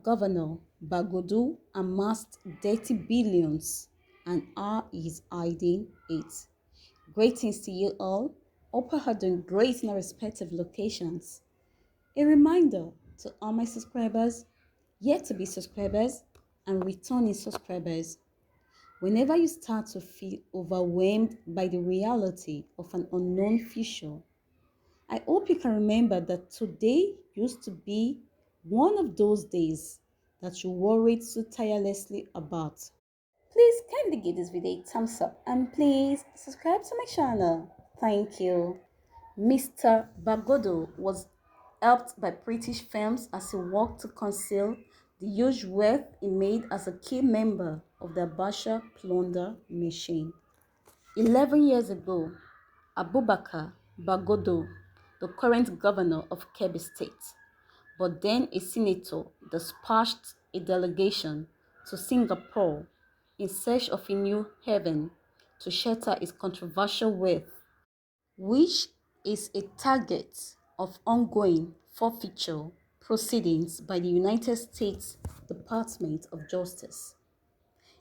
Governor Bagudu amassed dirty billions and is hiding it. Greetings to you all. Hope you are doing great in our respective locations. A reminder to all my subscribers, yet to be subscribers, and returning subscribers. Whenever you start to feel overwhelmed by the reality of an unknown future, I hope you can remember that today used to be one of those days that you worried so tirelessly about. Please kindly give this video a thumbs up and please subscribe to my channel. Thank you. Mr. Bagudu was helped by British firms as he worked to conceal the huge wealth he made as a key member of the Abacha plunder machine. 11 years ago, Abubakar Bagudu, the current governor of Kebbi State, but then a senator, dispatched a delegation to Singapore in search of a new haven to shelter its controversial wealth, which is a target of ongoing forfeiture proceedings by the United States Department of Justice.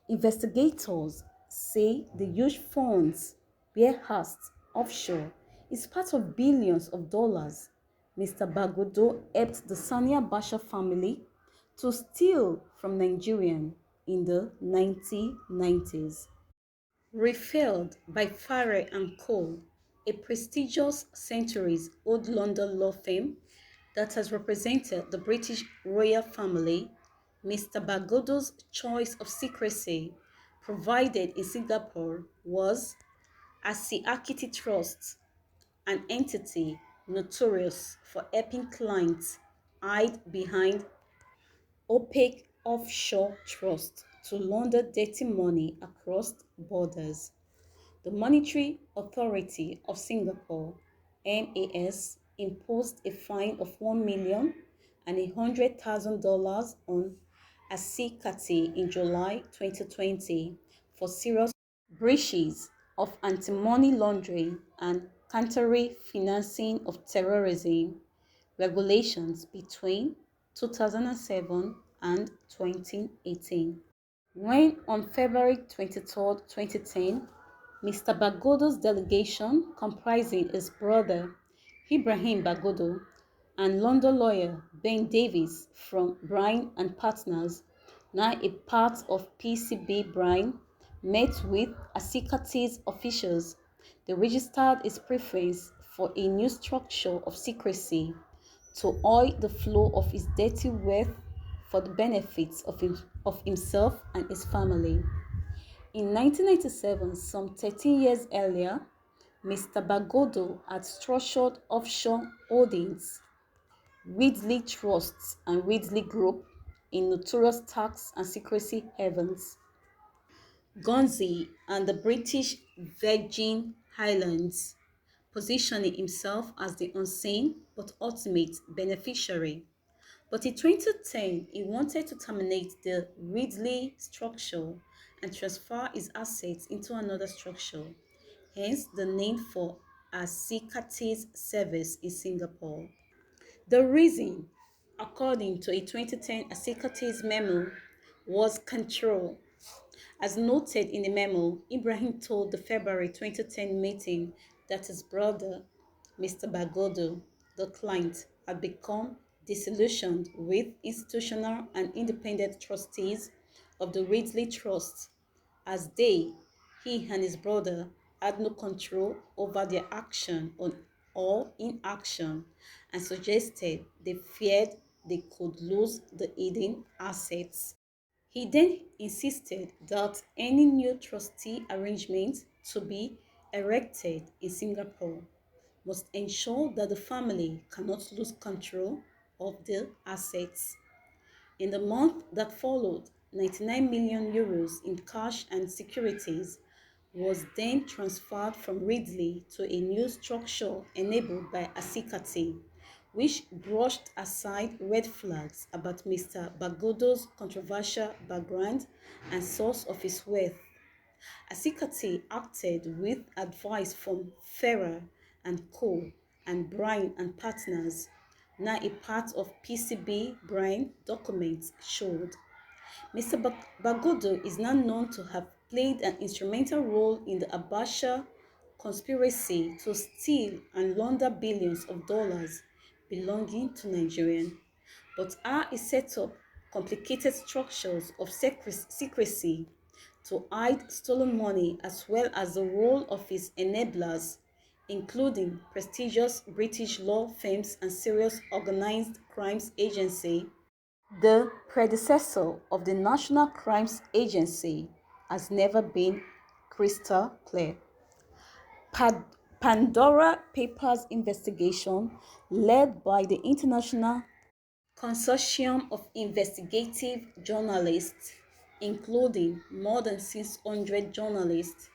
Investigators say the huge funds warehoused offshore is part of billions of dollars Mr. Bagudu helped the Sani Abacha family to steal from Nigerian in the 1990s. Refueled by Farre and Co., a prestigious centuries-old London law firm that has represented the British royal family, Mr. Bagudu's choice of secrecy provided in Singapore was Asiakiti Trust, an entity notorious for helping clients hide behind opaque offshore trusts to launder dirty money across borders. The Monetary Authority of Singapore (MAS) imposed a fine of $1 million and $100,000 on Asikati in July 2020 for serious breaches of anti-money laundering and counter-financing of terrorism regulations between 2007 and 2018. When on February 23, 2010, Mr. Bagudu's delegation, comprising his brother Ibrahim Bagudu and London lawyer Ben Davis from Bryan and Partners, now a part of PCB Bryan, met with Asikati's officials, they registered his preference for a new structure of secrecy to oil the flow of his dirty wealth for the benefits of himself and his family. In 1997, some 13 years earlier, Mr. Bagudu had structured offshore holdings, Ridley Trusts and Ridley Group, in notorious tax and secrecy havens, Guernsey and the British Virgin Islands, positioning himself as the unseen but ultimate beneficiary. But in 2010, he wanted to terminate the Ridley structure and transfer his assets into another structure, hence the name for Asikati's service in Singapore. The reason, according to a 2010 Asikati's memo, was control. As noted in the memo, Ibrahim told the February 2010 meeting that his brother, Mr. Bagudu, the client, had become disillusioned with institutional and independent trustees of the Ridley Trust, as he and his brother had no control over their action or inaction, and suggested they feared they could lose the hidden assets. He then insisted that any new trustee arrangement to be erected in Singapore must ensure that the family cannot lose control of the assets. In the month that followed, 99 million euros in cash and securities was then transferred from Ridley to a new structure enabled by Asikati, which brushed aside red flags about Mr. Bagudu's controversial background and source of his wealth. Asikati acted with advice from Ferrer and Co. and Bryan and Partners, now a part of PCB Brian documents showed. Mr. Bagudu is now known to have played an instrumental role in the Abacha conspiracy to steal and launder billions of dollars belonging to Nigerians. But how he set up complicated structures of secrecy to hide stolen money, as well as the role of his enablers, including prestigious British law firms and serious organized crimes agency, the predecessor of the National Crimes Agency, has never been crystal clear. Pandora Papers investigation, led by the International Consortium of Investigative Journalists, including more than 600 journalists,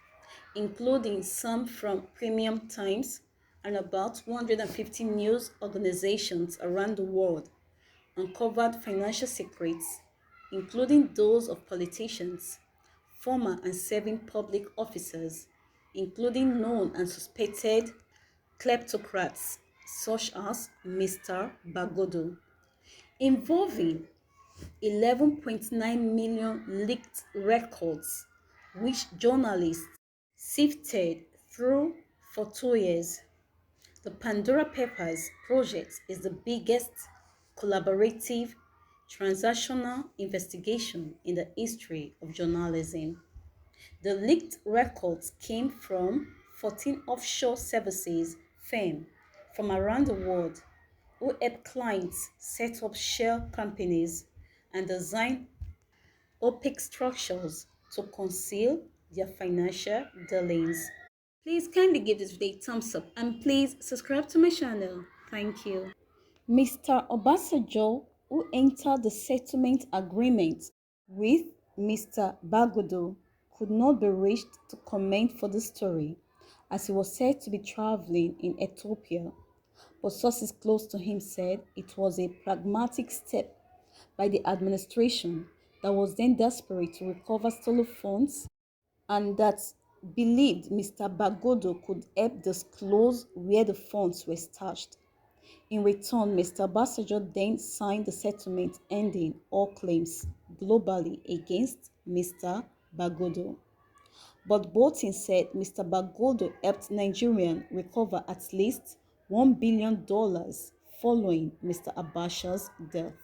including some from Premium Times and about 150 news organizations around the world, uncovered financial secrets, including those of politicians, former and serving public officers, including known and suspected kleptocrats such as Mr. Bagudu, involving 11.9 million leaked records, which journalists sifted through for 2 years. The Pandora Papers project is the biggest collaborative transactional investigation in the history of journalism. The leaked records came from 14 offshore services firms from around the world who help clients set up shell companies and design opaque structures to conceal their financial dealings. Please kindly give this video a thumbs up and please subscribe to my channel. Thank you. Mr. Obasanjo, who entered the settlement agreement with Mr. Bagudu, could not be reached to comment for the story, as he was said to be traveling in Ethiopia. But sources close to him said it was a pragmatic step by the administration that was then desperate to recover stolen funds and that believed Mr. Bagudu could help disclose where the funds were stashed. In return, Mr. Obasanjo then signed the settlement ending all claims globally against Mr. Bagudu. But Bolton said Mr. Bagudu helped Nigerians recover at least $1 billion following Mr. Abacha's death.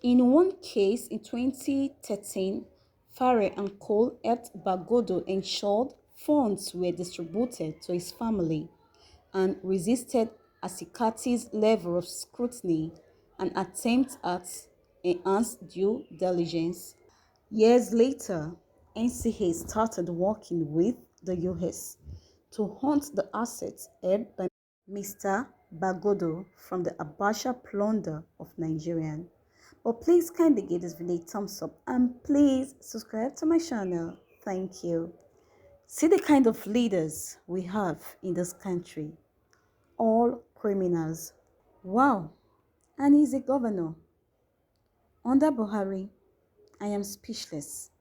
In one case in 2013, Farre and Cole helped Bagudu ensure funds were distributed to his family and resisted Asikati's level of scrutiny and attempt at enhanced due diligence. Years later, NCA started working with the US to hunt the assets held by Mr. Bagudu from the Abacha plunder of Nigeria. But please kindly give this video a thumbs up and please subscribe to my channel. Thank you. See the kind of leaders we have in this country. All criminals. Wow. And he's a governor. Under Buhari, I am speechless.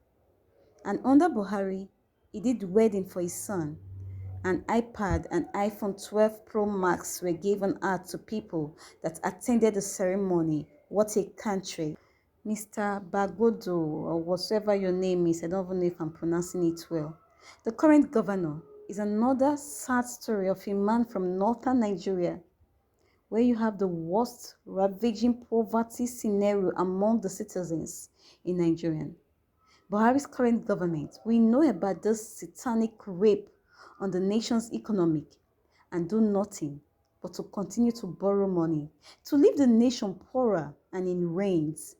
And under Buhari, he did wedding for his son. An iPad and iPhone 12 Pro Max were given out to people that attended the ceremony. What a country. Mr. Bagudu, or whatever your name is, I don't even know if I'm pronouncing it well. The current governor is another sad story of a man from northern Nigeria, where you have the worst ravaging poverty scenario among the citizens in Nigeria. Buhari's current government, we know about this satanic rape on the nation's economic and do nothing but to continue to borrow money, to leave the nation poorer and in rains.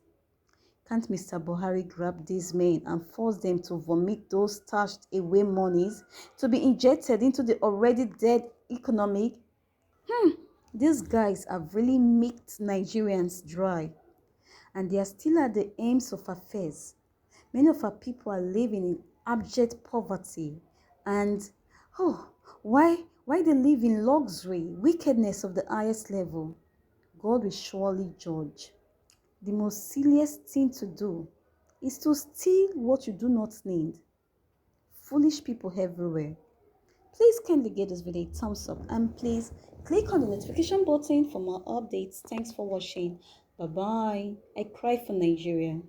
Can't Mr. Buhari grab these men and force them to vomit those stashed away monies to be injected into the already dead economic? These guys have really milked Nigerians dry, and they are still at the aims of affairs. Many of our people are living in abject poverty, and why they live in luxury, wickedness of the highest level? God will surely judge. The most silliest thing to do is to steal what you do not need. Foolish people everywhere. Please kindly give this video a thumbs up and please click on the notification button for more updates. Thanks for watching. Bye bye. I cry for Nigeria.